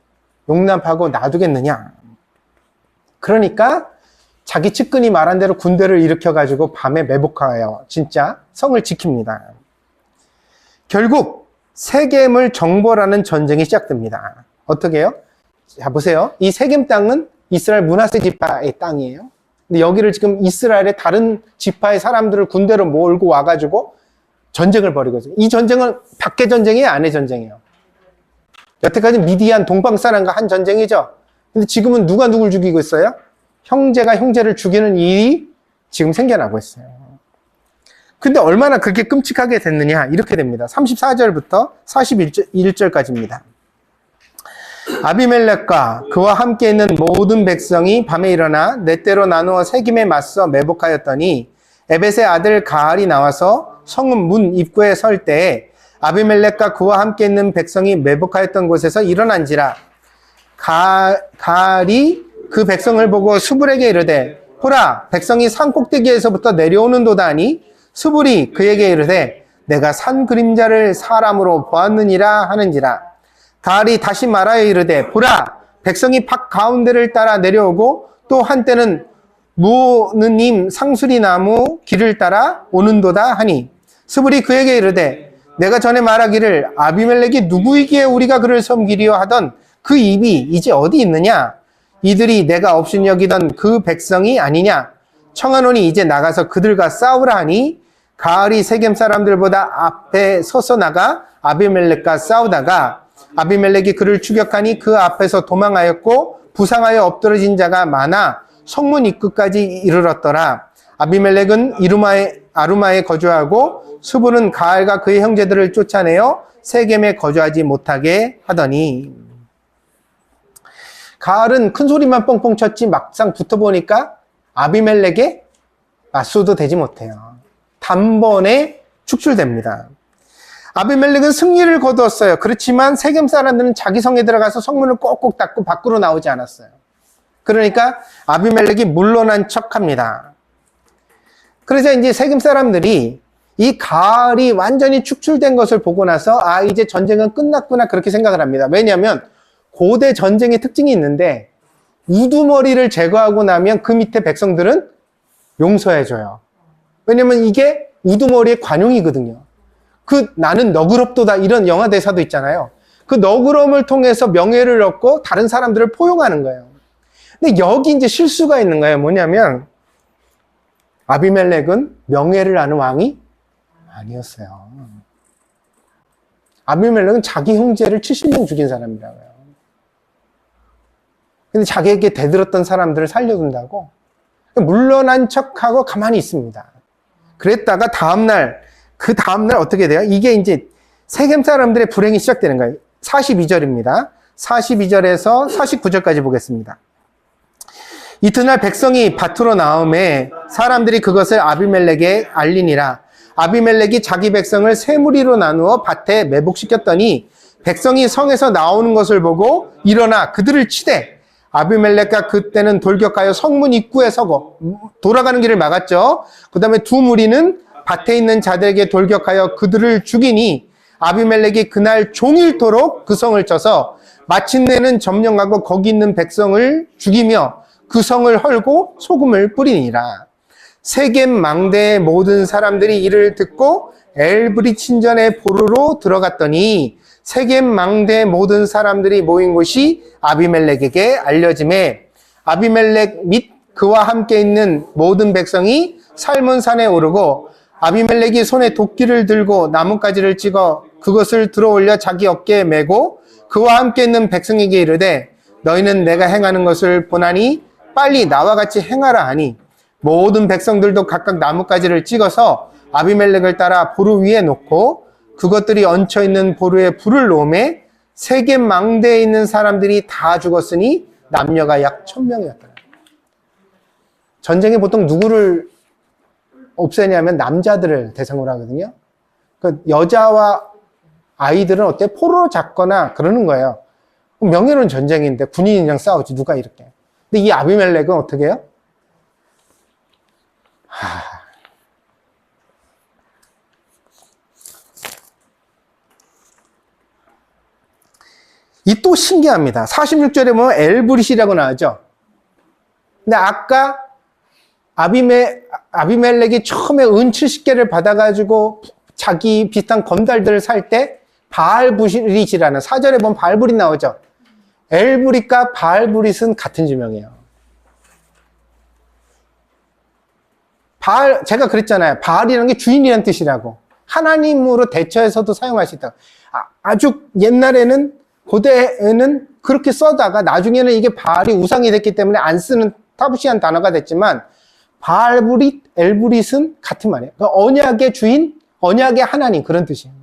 용납하고 놔두겠느냐? 그러니까 자기 측근이 말한 대로 군대를 일으켜가지고 밤에 매복하여 진짜 성을 지킵니다. 결국 세겜을 정벌하는 전쟁이 시작됩니다. 어떻게 해요? 자, 보세요. 이 세겜 땅은 이스라엘 므낫세 지파의 땅이에요. 근데 여기를 지금 이스라엘의 다른 지파의 사람들을 군대로 몰고 와가지고 전쟁을 벌이고 있어요. 이 전쟁은 밖의 전쟁이에요, 안의 전쟁이에요? 여태까지 미디안 동방 사람과 한 전쟁이죠. 근데 지금은 누가 누굴 죽이고 있어요? 형제가 형제를 죽이는 일이 지금 생겨나고 있어요. 근데 얼마나 그렇게 끔찍하게 됐느냐, 이렇게 됩니다. 34절부터 41절까지입니다. 아비멜렉과 그와 함께 있는 모든 백성이 밤에 일어나 넷대로 나누어 세김에 맞서 매복하였더니 에벳의 아들 가알이 나와서 성읍 문 입구에 설 때에 아비멜렉과 그와 함께 있는 백성이 매복하였던 곳에서 일어난지라. 가알이 그 백성을 보고 수불에게 이르되 보라, 백성이 산 꼭대기에서부터 내려오는도다 하니 수불이 그에게 이르되 내가 산 그림자를 사람으로 보았느니라 하는지라. 가알이 다시 말하여 이르되 보라, 백성이 밭 가운데를 따라 내려오고 또 한때는 무느님 상수리 나무 길을 따라 오는도다 하니 스불이 그에게 이르되 내가 전에 말하기를 아비멜렉이 누구이기에 우리가 그를 섬기리요 하던 그 입이 이제 어디 있느냐? 이들이 내가 없인 여기던 그 백성이 아니냐? 청하노니 이제 나가서 그들과 싸우라 하니 가알이 세겜 사람들보다 앞에 서서 나가 아비멜렉과 싸우다가 아비멜렉이 그를 추격하니 그 앞에서 도망하였고 부상하여 엎드러진 자가 많아 성문 입구까지 이르렀더라. 아비멜렉은 아루마에 거주하고 수불은 가알과 그의 형제들을 쫓아내어 세겜에 거주하지 못하게 하더니. 가알은 큰 소리만 뻥뻥 쳤지 막상 붙어보니까 아비멜렉에 맞서도 되지 못해요. 단번에 축출됩니다. 아비멜렉은 승리를 거두었어요. 그렇지만 세겜 사람들은 자기 성에 들어가서 성문을 꼭꼭 닫고 밖으로 나오지 않았어요. 그러니까 아비멜렉이 물러난 척합니다. 그래서 이제 세겜 사람들이 이 가알이 완전히 축출된 것을 보고 나서 아, 이제 전쟁은 끝났구나, 그렇게 생각을 합니다. 왜냐하면 고대 전쟁의 특징이 있는데 우두머리를 제거하고 나면 그 밑에 백성들은 용서해줘요. 왜냐면 이게 우두머리의 관용이거든요. 나는 너그럽도다, 이런 영화 대사도 있잖아요. 그 너그러움을 통해서 명예를 얻고 다른 사람들을 포용하는 거예요. 근데 여기 이제 실수가 있는 거예요. 뭐냐면 아비멜렉은 명예를 아는 왕이 아니었어요. 아비멜렉은 자기 형제를 70명 죽인 사람이라고요. 근데 자기에게 대들었던 사람들을 살려둔다고 물러난 척하고 가만히 있습니다. 그랬다가 그 다음날 어떻게 돼요? 이게 이제 세겜 사람들의 불행이 시작되는 거예요. 42절입니다. 42절에서 49절까지 보겠습니다. 이튿날 백성이 밭으로 나오매 사람들이 그것을 아비멜렉에 알리니라. 아비멜렉이 자기 백성을 세 무리로 나누어 밭에 매복시켰더니 백성이 성에서 나오는 것을 보고 일어나 그들을 치되 아비멜렉과 그때는 돌격하여 성문 입구에 서고 돌아가는 길을 막았죠. 그 다음에 두 무리는 밭에 있는 자들에게 돌격하여 그들을 죽이니 아비멜렉이 그날 종일토록 그 성을 쳐서 마침내는 점령하고 거기 있는 백성을 죽이며 그 성을 헐고 소금을 뿌리니라. 세겜 망대의 모든 사람들이 이를 듣고 엘브리 친전의 보루로 들어갔더니 세겜 망대의 모든 사람들이 모인 곳이 아비멜렉에게 알려지매 아비멜렉 및 그와 함께 있는 모든 백성이 살몬산에 오르고 아비멜렉이 손에 도끼를 들고 나뭇가지를 찍어 그것을 들어올려 자기 어깨에 메고 그와 함께 있는 백성에게 이르되 너희는 내가 행하는 것을 보나니 빨리 나와 같이 행하라 하니 모든 백성들도 각각 나뭇가지를 찍어서 아비멜렉을 따라 보루 위에 놓고 그것들이 얹혀있는 보루에 불을 놓음에 세겜 망대에 있는 사람들이 다 죽었으니 남녀가 약 1000명이었더라. 전쟁에 보통 누구를 없애냐면 남자들을 대상으로 하거든요. 그 여자와 아이들은 어때? 포로로 잡거나 그러는 거예요. 명예로운 전쟁인데 군인이랑 싸우지 누가 이렇게. 근데 이 아비멜렉은 어떻게 해요? 이 또 신기합니다. 46절에 보면 엘브릿이라고 나오죠. 근데 아까 아비멜렉이 처음에 은 70개를 받아가지고 자기 비슷한 건달들을 살 때 바알브릿이라는 4절에 보면 바알브릿 나오죠. 엘브릿과 바알브릿은 같은 지명이에요. 바알, 제가 그랬잖아요. 바알이라는 게 주인이라는 뜻이라고. 하나님으로 대처해서도 사용할 수 있다. 아주 옛날에는, 고대에는 그렇게 써다가 나중에는 이게 바알이 우상이 됐기 때문에 안 쓰는 타부시한 단어가 됐지만, 바알브릿, 엘브릿은 같은 말이에요. 그러니까 언약의 주인, 언약의 하나님, 그런 뜻이에요.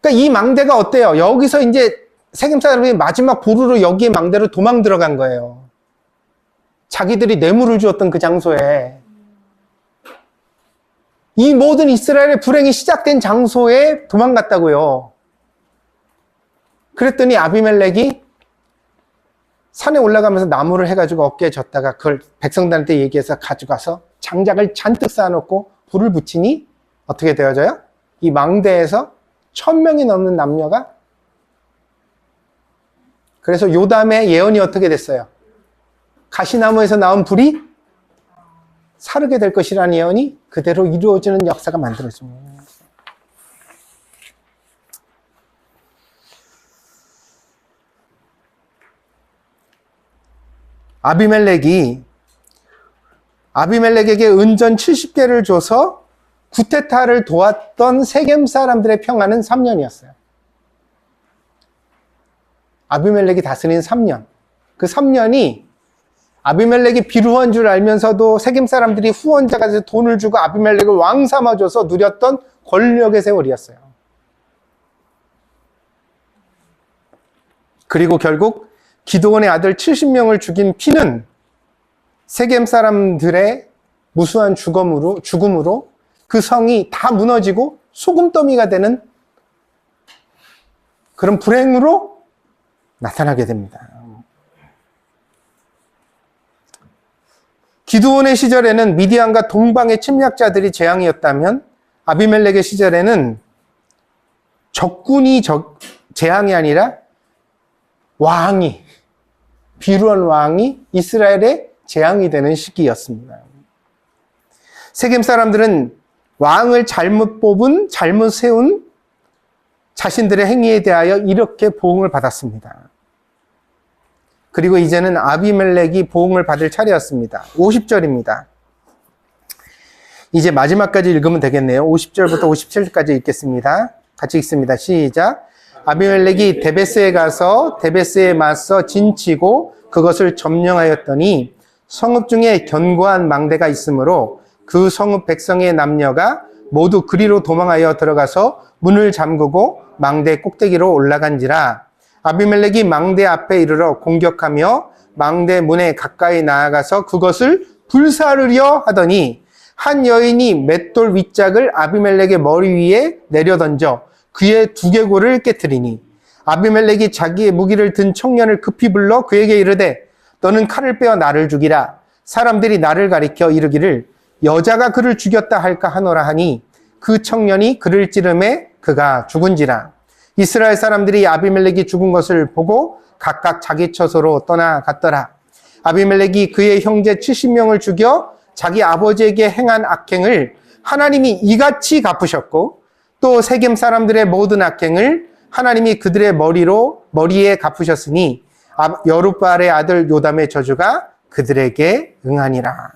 그러니까 이 망대가 어때요? 여기서 이제 세겜 사람들이 마지막 보루로 여기에 망대로 도망 들어간 거예요. 자기들이 뇌물을 주었던 그 장소에. 이 모든 이스라엘의 불행이 시작된 장소에 도망갔다고요. 그랬더니 아비멜렉이 산에 올라가면서 나무를 해가지고 어깨에 졌다가 그걸 백성들한테 얘기해서 가져가서 장작을 잔뜩 쌓아놓고 불을 붙이니 어떻게 되어져요? 이 망대에서 1000명이 넘는 남녀가, 그래서 요담의 예언이 어떻게 됐어요? 가시나무에서 나온 불이 사르게 될 것이라는 예언이 그대로 이루어지는 역사가 만들어집니다. 아비멜렉에게 은전 70개를 줘서 구테타를 도왔던 세겜 사람들의 평화는 3년이었어요. 아비멜렉이 다스린 3년. 그 3년이 아비멜렉이 비루한 줄 알면서도 세겜 사람들이 후원자가 돼서 돈을 주고 아비멜렉을 왕 삼아줘서 누렸던 권력의 세월이었어요. 그리고 결국 기드온의 아들 70명을 죽인 피는 세겜 사람들의 무수한 죽음으로 그 성이 다 무너지고 소금더미가 되는 그런 불행으로 나타나게 됩니다. 기드온의 시절에는 미디안과 동방의 침략자들이 재앙이었다면 아비멜렉의 시절에는 적군이 재앙이 아니라 비루한 왕이 이스라엘의 재앙이 되는 시기였습니다. 세겜 사람들은 왕을 잘못 뽑은, 잘못 세운 자신들의 행위에 대하여 이렇게 보응을 받았습니다. 그리고 이제는 아비멜렉이 보응을 받을 차례였습니다. 50절입니다. 이제 마지막까지 읽으면 되겠네요. 50절부터 57절까지 읽겠습니다. 같이 읽습니다. 시작. 아비멜렉이 데베스에 가서 데베스에 맞서 진치고 그것을 점령하였더니 성읍 중에 견고한 망대가 있으므로 그 성읍 백성의 남녀가 모두 그리로 도망하여 들어가서 문을 잠그고 망대 꼭대기로 올라간지라. 아비멜렉이 망대 앞에 이르러 공격하며 망대 문에 가까이 나아가서 그것을 불사르려 하더니 한 여인이 맷돌 윗짝을 아비멜렉의 머리 위에 내려던져 그의 두개골을 깨트리니 아비멜렉이 자기의 무기를 든 청년을 급히 불러 그에게 이르되 너는 칼을 빼어 나를 죽이라. 사람들이 나를 가리켜 이르기를 여자가 그를 죽였다 할까 하노라 하니 그 청년이 그를 찌르매 그가 죽은지라. 이스라엘 사람들이 아비멜렉이 죽은 것을 보고 각각 자기 처소로 떠나갔더라. 아비멜렉이 그의 형제 70명을 죽여 자기 아버지에게 행한 악행을 하나님이 이같이 갚으셨고 또 세겜 사람들의 모든 악행을 하나님이 그들의 머리에 갚으셨으니 여룻바알의 아들 요담의 저주가 그들에게 응하니라.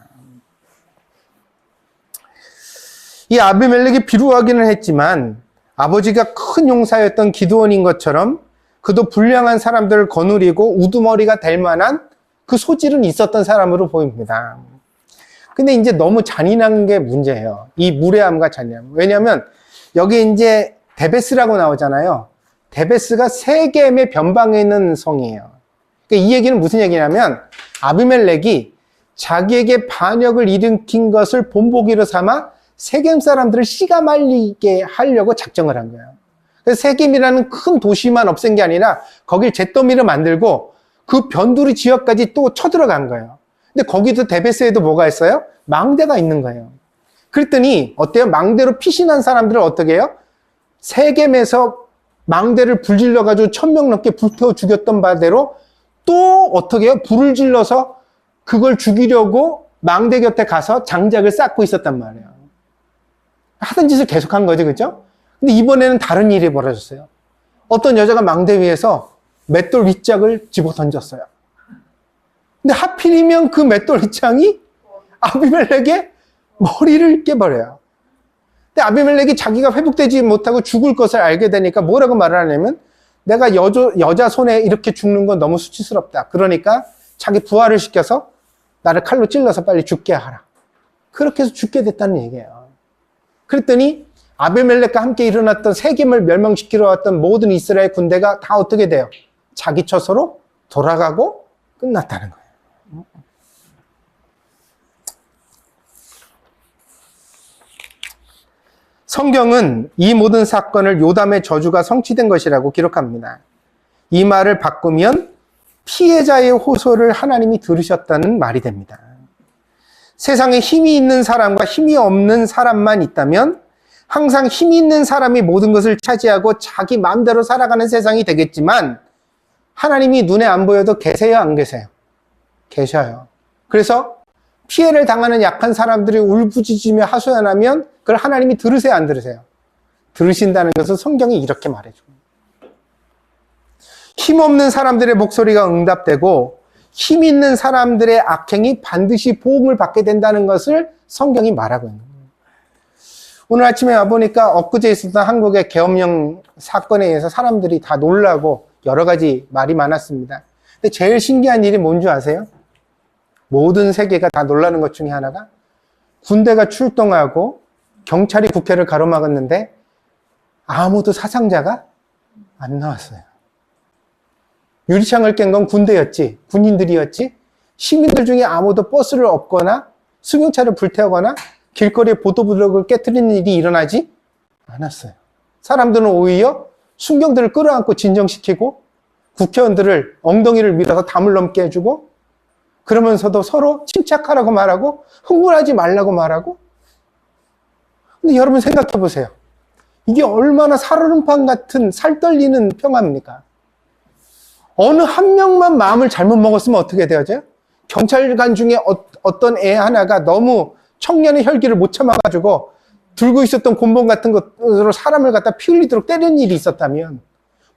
이 아비멜렉이 비루하기는 했지만 아버지가 큰 용사였던 기드온인 것처럼 그도 불량한 사람들을 거느리고 우두머리가 될 만한 그 소질은 있었던 사람으로 보입니다. 근데 이제 너무 잔인한 게 문제예요. 이 무례함과 잔인함. 왜냐하면 여기 이제 데베스라고 나오잖아요. 데베스가 세겜의 변방에 있는 성이에요. 그러니까 이 얘기는 무슨 얘기냐면 아비멜렉이 자기에게 반역을 일으킨 것을 본보기로 삼아 세겜 사람들을 씨가 말리게 하려고 작정을 한 거예요. 그래서 세겜이라는 큰 도시만 없앤 게 아니라 거길 잿더미를 만들고 그 변두리 지역까지 또 쳐들어간 거예요. 근데 거기도 데베스에도 뭐가 있어요? 망대가 있는 거예요. 그랬더니 어때요? 망대로 피신한 사람들을 어떻게 해요? 세겜에서 망대를 불질러가지고 1000명 넘게 불태워 죽였던 바대로 또 어떻게 해요? 불을 질러서 그걸 죽이려고 망대 곁에 가서 장작을 쌓고 있었단 말이에요. 하던 짓을 계속한 거죠, 그죠? 근데 이번에는 다른 일이 벌어졌어요. 어떤 여자가 망대 위에서 맷돌 윗짝을 집어 던졌어요. 근데 하필이면 그 맷돌 윗장이 아비멜렉의 머리를 깨버려요. 근데 아비멜렉이 자기가 회복되지 못하고 죽을 것을 알게 되니까 뭐라고 말을 하냐면, 내가 여자 손에 이렇게 죽는 건 너무 수치스럽다. 그러니까 자기 부하를 시켜서 나를 칼로 찔러서 빨리 죽게 하라. 그렇게 해서 죽게 됐다는 얘기예요. 그랬더니 아비멜렉과 함께 일어났던 세겜을 멸망시키러 왔던 모든 이스라엘 군대가 다 어떻게 돼요? 자기 처소로 돌아가고 끝났다는 거예요. 성경은 이 모든 사건을 요담의 저주가 성취된 것이라고 기록합니다. 이 말을 바꾸면 피해자의 호소를 하나님이 들으셨다는 말이 됩니다. 세상에 힘이 있는 사람과 힘이 없는 사람만 있다면 항상 힘이 있는 사람이 모든 것을 차지하고 자기 마음대로 살아가는 세상이 되겠지만, 하나님이 눈에 안 보여도 계세요, 안 계세요? 계셔요. 그래서 피해를 당하는 약한 사람들이 울부짖으며 하소연하면 그걸 하나님이 들으세요, 안 들으세요? 들으신다는 것을 성경이 이렇게 말해줍니다. 힘없는 사람들의 목소리가 응답되고 힘 있는 사람들의 악행이 반드시 보응을 받게 된다는 것을 성경이 말하고 있는 거예요. 오늘 아침에 와보니까 엊그제 있었던 한국의 계엄령 사건에 의해서 사람들이 다 놀라고 여러 가지 말이 많았습니다. 근데 제일 신기한 일이 뭔지 아세요? 모든 세계가 다 놀라는 것 중에 하나가, 군대가 출동하고 경찰이 국회를 가로막았는데 아무도 사상자가 안 나왔어요. 유리창을 깬 건 군대였지, 군인들이었지, 시민들 중에 아무도 버스를 엎거나 승용차를 불태우거나 길거리에 보도블록을 깨트리는 일이 일어나지 않았어요. 사람들은 오히려 순경들을 끌어안고 진정시키고 국회의원들을 엉덩이를 밀어서 담을 넘게 해주고, 그러면서도 서로 침착하라고 말하고 흥분하지 말라고 말하고. 근데 여러분 생각해 보세요. 이게 얼마나 살얼음판 같은 살떨리는 평화입니까? 어느 한 명만 마음을 잘못 먹었으면 어떻게 되어져요? 경찰관 중에 어떤 애 하나가 너무 청년의 혈기를 못 참아가지고 들고 있었던 곤봉 같은 것으로 사람을 갖다 피 흘리도록 때리는 일이 있었다면,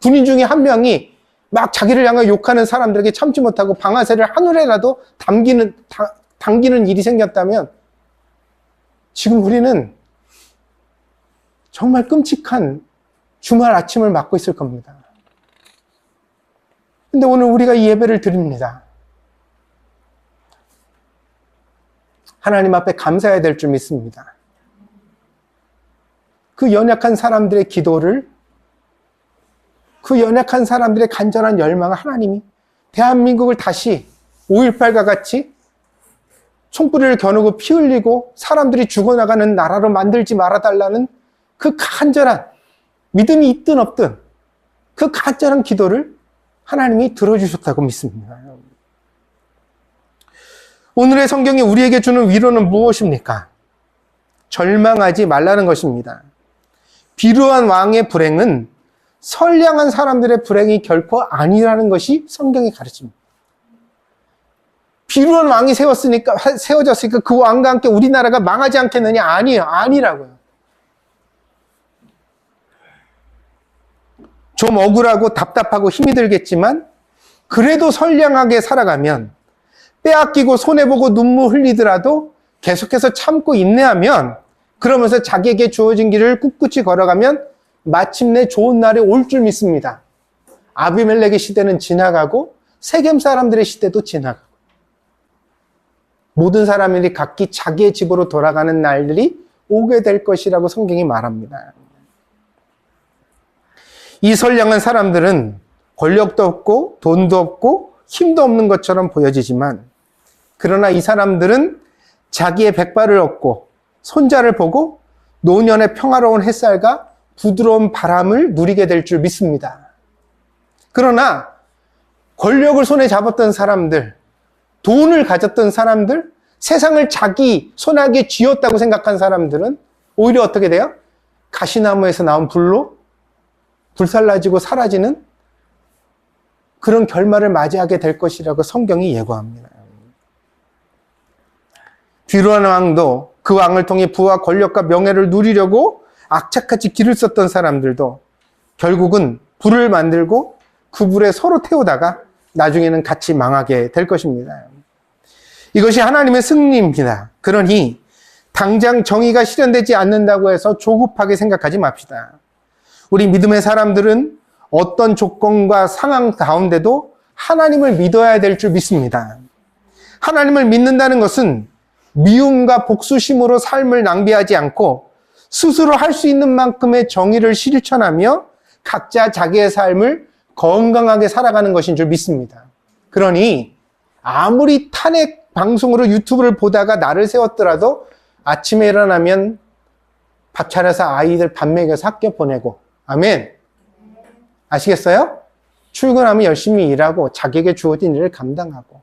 군인 중에 한 명이 막 자기를 향해 욕하는 사람들에게 참지 못하고 방아쇠를 하늘에라도 당기는 일이 생겼다면, 지금 우리는 정말 끔찍한 주말 아침을 맞고 있을 겁니다. 근데 오늘 우리가 이 예배를 드립니다. 하나님 앞에 감사해야 될 줄 믿습니다. 그 연약한 사람들의 기도를, 그 연약한 사람들의 간절한 열망을 하나님이 대한민국을 다시 5.18과 같이 총구리를 겨누고 피 흘리고 사람들이 죽어나가는 나라로 만들지 말아달라는 그 간절한, 믿음이 있든 없든 그 간절한 기도를 하나님이 들어주셨다고 믿습니다. 오늘의 성경이 우리에게 주는 위로는 무엇입니까? 절망하지 말라는 것입니다. 비루한 왕의 불행은 선량한 사람들의 불행이 결코 아니라는 것이 성경이 가르칩니다. 비루한 왕이 세워졌으니까 그 왕과 함께 우리나라가 망하지 않겠느냐? 아니에요. 아니라고요. 좀 억울하고 답답하고 힘이 들겠지만 그래도 선량하게 살아가면, 빼앗기고 손해보고 눈물 흘리더라도 계속해서 참고 인내하면, 그러면서 자기에게 주어진 길을 꿋꿋이 걸어가면 마침내 좋은 날이 올 줄 믿습니다. 아비멜렉의 시대는 지나가고 세겜 사람들의 시대도 지나가고 모든 사람들이 각기 자기의 집으로 돌아가는 날들이 오게 될 것이라고 성경이 말합니다. 이 선량한 사람들은 권력도 없고 돈도 없고 힘도 없는 것처럼 보여지지만, 그러나 이 사람들은 자기의 백발을 얻고 손자를 보고 노년의 평화로운 햇살과 부드러운 바람을 누리게 될 줄 믿습니다. 그러나 권력을 손에 잡았던 사람들, 돈을 가졌던 사람들, 세상을 자기 손아귀에 쥐었다고 생각한 사람들은 오히려 어떻게 돼요? 가시나무에서 나온 불로 불살라지고 사라지는 그런 결말을 맞이하게 될 것이라고 성경이 예고합니다. 비루한 왕도 그 왕을 통해 부와 권력과 명예를 누리려고 악착같이 길을 썼던 사람들도 결국은 불을 만들고 그 불에 서로 태우다가 나중에는 같이 망하게 될 것입니다. 이것이 하나님의 승리입니다. 그러니 당장 정의가 실현되지 않는다고 해서 조급하게 생각하지 맙시다. 우리 믿음의 사람들은 어떤 조건과 상황 가운데도 하나님을 믿어야 될 줄 믿습니다. 하나님을 믿는다는 것은 미움과 복수심으로 삶을 낭비하지 않고 스스로 할 수 있는 만큼의 정의를 실천하며 각자 자기의 삶을 건강하게 살아가는 것인 줄 믿습니다. 그러니 아무리 탄핵 방송으로 유튜브를 보다가 나를 세웠더라도 아침에 일어나면 밥 차려서 아이들 밥 먹여서 학교 보내고, 아멘. 아시겠어요? 출근하면 열심히 일하고 자기에게 주어진 일을 감당하고,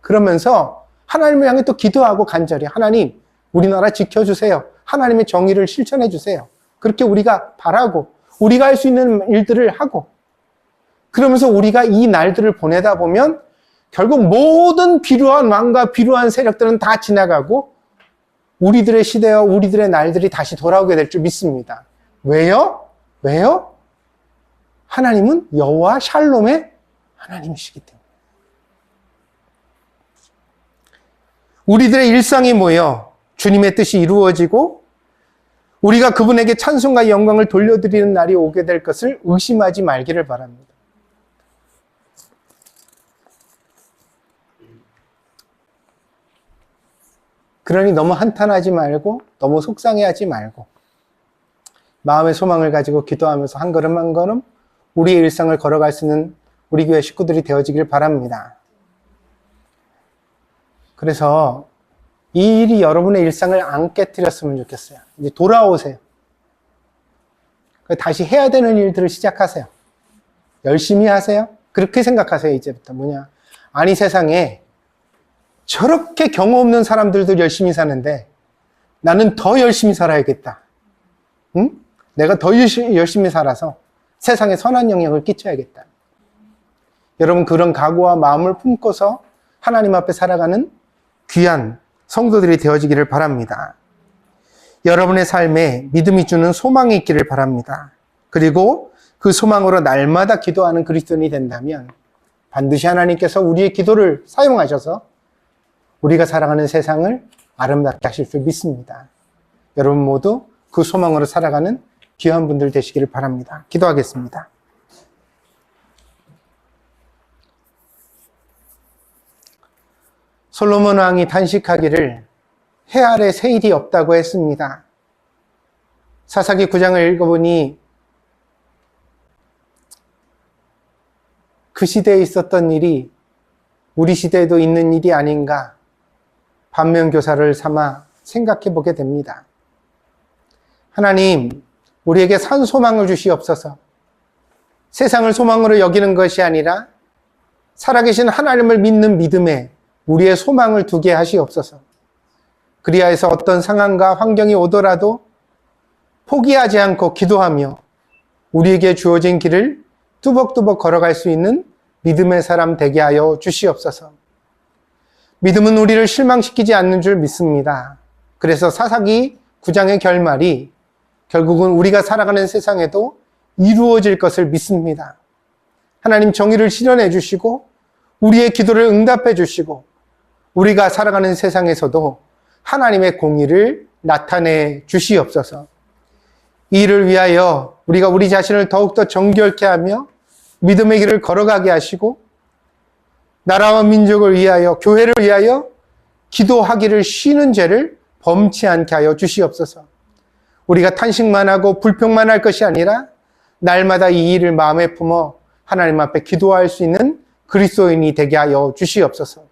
그러면서 하나님을 향해 또 기도하고 간절히, 하나님 우리나라 지켜주세요. 하나님의 정의를 실천해 주세요. 그렇게 우리가 바라고 우리가 할 수 있는 일들을 하고, 그러면서 우리가 이 날들을 보내다 보면 결국 모든 비루한 왕과 비루한 세력들은 다 지나가고 우리들의 시대와 우리들의 날들이 다시 돌아오게 될 줄 믿습니다. 왜요? 왜요? 하나님은 여호와 샬롬의 하나님이시기 때문에. 우리들의 일상이 모여 주님의 뜻이 이루어지고 우리가 그분에게 찬송과 영광을 돌려드리는 날이 오게 될 것을 의심하지 말기를 바랍니다. 그러니 너무 한탄하지 말고 너무 속상해하지 말고 마음의 소망을 가지고 기도하면서 한 걸음 한 걸음 우리의 일상을 걸어갈 수 있는 우리 교회 식구들이 되어지길 바랍니다. 그래서 이 일이 여러분의 일상을 안 깨뜨렸으면 좋겠어요. 이제 돌아오세요. 다시 해야 되는 일들을 시작하세요. 열심히 하세요. 그렇게 생각하세요. 이제부터 뭐냐, 아니 세상에 저렇게 경험 없는 사람들도 열심히 사는데 나는 더 열심히 살아야겠다. 응? 내가 더 열심히 살아서 세상에 선한 영향을 끼쳐야겠다. 여러분, 그런 각오와 마음을 품고서 하나님 앞에 살아가는 귀한 성도들이 되어지기를 바랍니다. 여러분의 삶에 믿음이 주는 소망이 있기를 바랍니다. 그리고 그 소망으로 날마다 기도하는 그리스도인이 된다면 반드시 하나님께서 우리의 기도를 사용하셔서 우리가 살아가는 세상을 아름답게 하실 줄 믿습니다. 여러분 모두 그 소망으로 살아가는 귀한 분들 되시기를 바랍니다. 기도하겠습니다. 솔로몬 왕이 단식하기를 해 아래 세일이 없다고 했습니다. 사사기 9장을 읽어보니 그 시대에 있었던 일이 우리 시대에도 있는 일이 아닌가 반면교사를 삼아 생각해 보게 됩니다. 하나님, 우리에게 산 소망을 주시옵소서. 세상을 소망으로 여기는 것이 아니라 살아계신 하나님을 믿는 믿음에 우리의 소망을 두게 하시옵소서. 그리하여서 어떤 상황과 환경이 오더라도 포기하지 않고 기도하며 우리에게 주어진 길을 뚜벅뚜벅 걸어갈 수 있는 믿음의 사람 되게 하여 주시옵소서. 믿음은 우리를 실망시키지 않는 줄 믿습니다. 그래서 사사기 9장의 결말이 결국은 우리가 살아가는 세상에도 이루어질 것을 믿습니다. 하나님 정의를 실현해 주시고 우리의 기도를 응답해 주시고 우리가 살아가는 세상에서도 하나님의 공의를 나타내 주시옵소서. 이 일을 위하여 우리가 우리 자신을 더욱더 정결케 하며 믿음의 길을 걸어가게 하시고 나라와 민족을 위하여, 교회를 위하여 기도하기를 쉬는 죄를 범치 않게 하여 주시옵소서. 우리가 탄식만 하고 불평만 할 것이 아니라 날마다 이 일을 마음에 품어 하나님 앞에 기도할 수 있는 그리스도인이 되게 하여 주시옵소서.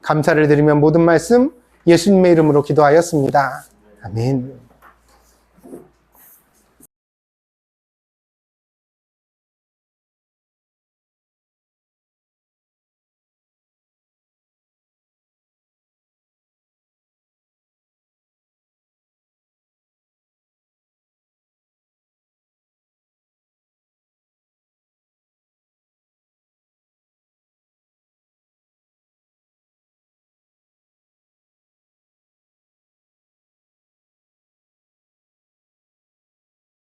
감사를 드리며 모든 말씀 예수님의 이름으로 기도하였습니다. 아멘.